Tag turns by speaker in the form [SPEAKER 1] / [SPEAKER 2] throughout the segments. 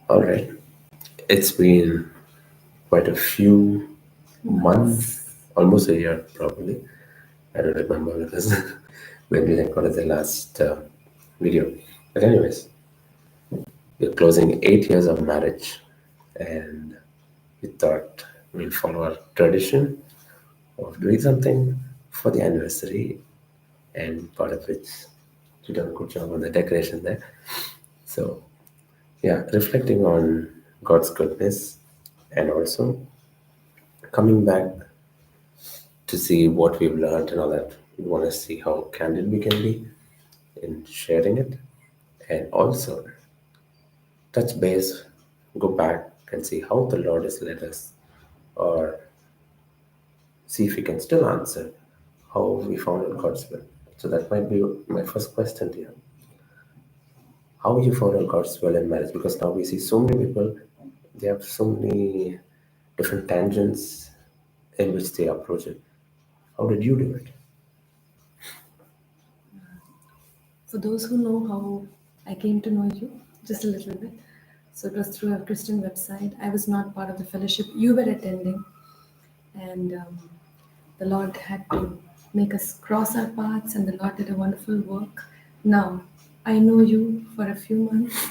[SPEAKER 1] All right. It's been quite a few months, almost a year probably. I don't remember because when we recorded the last video. But anyways, we're closing 8 years of marriage, and we thought we'll follow our tradition of doing something for the anniversary, and part of which you done a good job on the decoration there. So yeah, reflecting on God's goodness and also coming back to see what we've learned and all that. We want to see how candid we can be in sharing it, and also touch base, go back and see how the Lord has led us, or see if we can still answer how we found out God's will. So that might be my first question to you. How you found out God's will in marriage? Because now we see so many people, they have so many different tangents in which they approach it. How did you do it?
[SPEAKER 2] For those who know how I came to know you, just a little bit. So it was through a Christian website. I was not part of the fellowship you were attending, and the Lord had to make us cross our paths, and the Lord did a wonderful work. Now, I know you for a few months.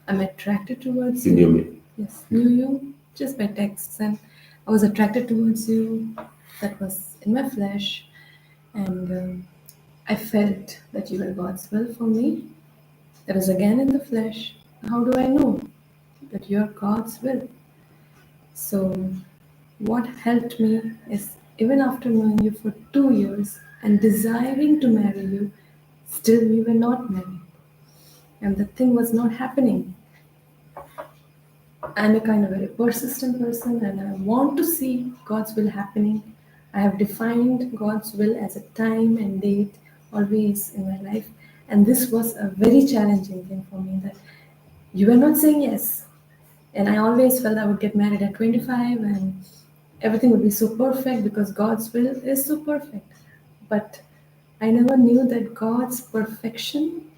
[SPEAKER 2] I'm attracted towards
[SPEAKER 1] You
[SPEAKER 2] you.
[SPEAKER 1] knew me.
[SPEAKER 2] Yes, knew you just by texts, and I was attracted towards you. That was in my flesh, and I felt that you were God's will for me. That is again in the flesh. How do I know that you are God's will? So, what helped me is even after knowing you for 2 years and desiring to marry you, still we were not married, and the thing was not happening. I'm a kind of very persistent person and I want to see God's will happening. I have defined God's will as a time and date always in my life. And this was a very challenging thing for me that you were not saying yes. And I always felt I would get married at 25 and everything would be so perfect because God's will is so perfect. But I never knew that God's perfection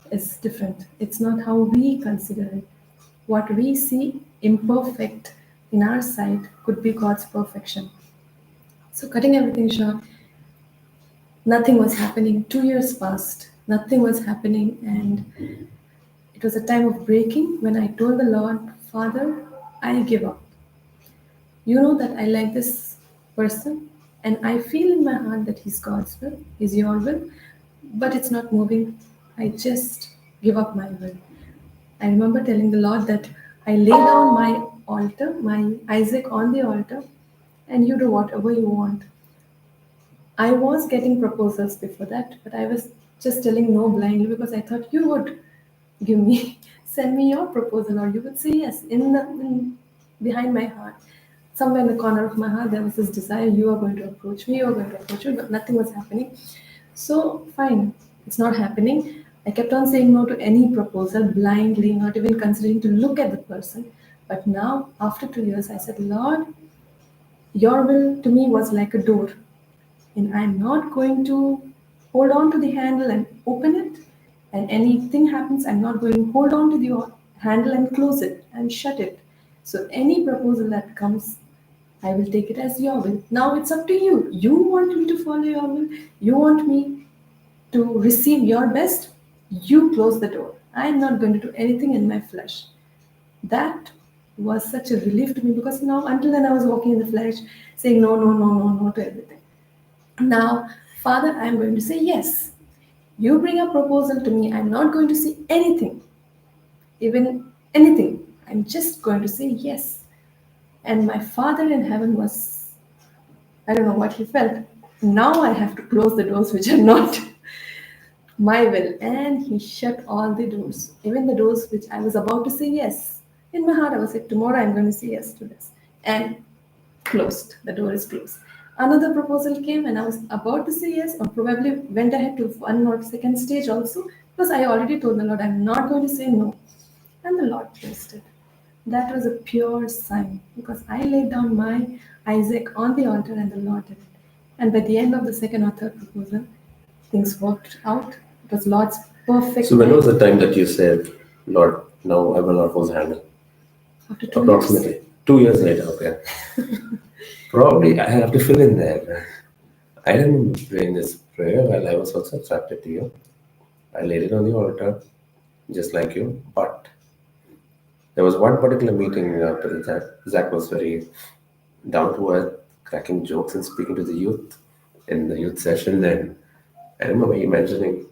[SPEAKER 2] is different. It's not how we consider it. What we see imperfect in our sight could be God's perfection. So, cutting everything short, nothing was happening. 2 years passed, nothing was happening, and it was a time of breaking when I told the Lord, Father, I give up. You know that I like this person, and I feel in my heart that he's God's will, he's your will, but it's not moving. I just give up my will. I remember telling the Lord that I lay down my altar, my Isaac on the altar, and you do whatever you want. I was getting proposals before that, but I was just telling no blindly because I thought you would give me, send me your proposal, or you would say yes. Behind my heart, somewhere in the corner of my heart, there was this desire: you are going to approach me, you are going to approach me, but nothing was happening. So fine, it's not happening. I kept on saying no to any proposal blindly, not even considering to look at the person. But now, after 2 years, I said, Lord, your will to me was like a door, and I'm not going to hold on to the handle and open it. And anything happens, I'm not going to hold on to the handle and close it and shut it. So any proposal that comes, I will take it as your will. Now it's up to you. You want me to follow your will. You want me to receive your best. You close the door. I'm not going to do anything in my flesh. That was such a relief to me because now, until then, I was walking in the flesh, saying no, no, no, no, no to everything. Now, Father, I'm going to say yes. You bring a proposal to me. I'm not going to see anything, even anything. I'm just going to say yes. And my Father in heaven was, I don't know what he felt. Now I have to close the doors which are not my will. And he shut all the doors, even the doors which I was about to say yes. In my heart, I was like, tomorrow I'm going to say yes to this. And closed. The door is closed. Another proposal came and I was about to say yes, or probably went ahead to one or second stage also, because I already told the Lord I'm not going to say no. And the Lord blessed it. That was a pure sign because I laid down my Isaac on the altar and the Lord did it. And by the end of the second or third proposal, things worked out. It was Lord's perfect.
[SPEAKER 1] So when was the time that you said, Lord, Now I will not hold the handle.
[SPEAKER 2] After 2 years?
[SPEAKER 1] Approximately 2 years later, okay. Probably I have to fill in there. I remember praying this prayer while I was also attracted to you. I laid it on the altar, just like you. But there was one particular meeting after Zach. Zach was very down to earth, cracking jokes and speaking to the youth in the youth session. And I remember he mentioning,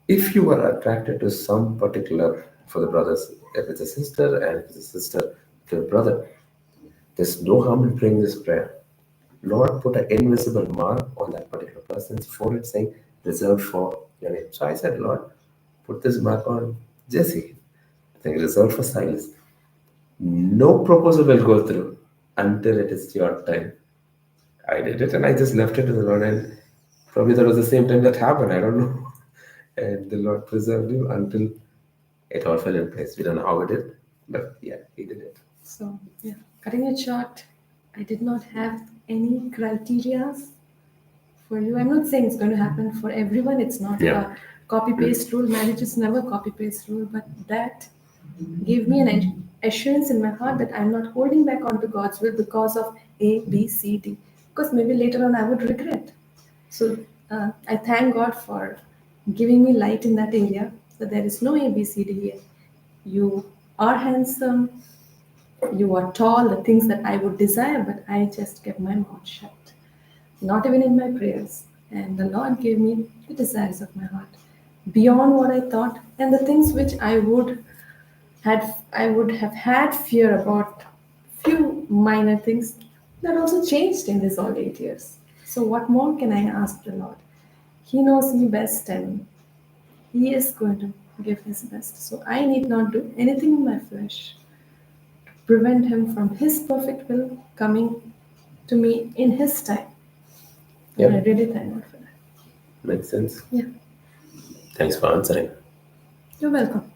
[SPEAKER 1] if you are attracted to some particular, for the brothers, if it's a sister and if it's a sister to a brother, there's no harm in praying this prayer. Lord, put an invisible mark on that particular person's forehead saying, reserved for your name. So I said, Lord, put this mark on Jesse, saying, reserved for Silas. No proposal will go through until it is your time. I did it and I just left it to the Lord, and probably that was the same time that happened. I don't know. And the Lord preserved you until it all fell in place. We don't know how it did, but yeah, He did it.
[SPEAKER 2] So, yeah, cutting it short, I did not have any criteria for you. I'm not saying it's going to happen for everyone. It's not
[SPEAKER 1] Yeah.
[SPEAKER 2] a copy paste rule. Marriage is never copy paste rule, but that gave me an assurance in my heart that I'm not holding back onto God's will because of A, B, C, D. Because maybe later on I would regret. So I thank God for giving me light in that area. So there is no A, B, C, D here. You are handsome, you are tall, the things that I would desire, but I just kept my mouth shut. Not even in my prayers. And the Lord gave me the desires of my heart beyond what I thought, and the things which I would have had fear about, few minor things that also changed in this all 8 years. So what more can I ask the Lord? He knows me best and He is going to give His best. So I need not do anything in my flesh to prevent Him from His perfect will coming to me in His time. And I
[SPEAKER 1] Yep,
[SPEAKER 2] really thank God for that.
[SPEAKER 1] makes sense.
[SPEAKER 2] Yeah,
[SPEAKER 1] Thanks for answering.
[SPEAKER 2] you're welcome.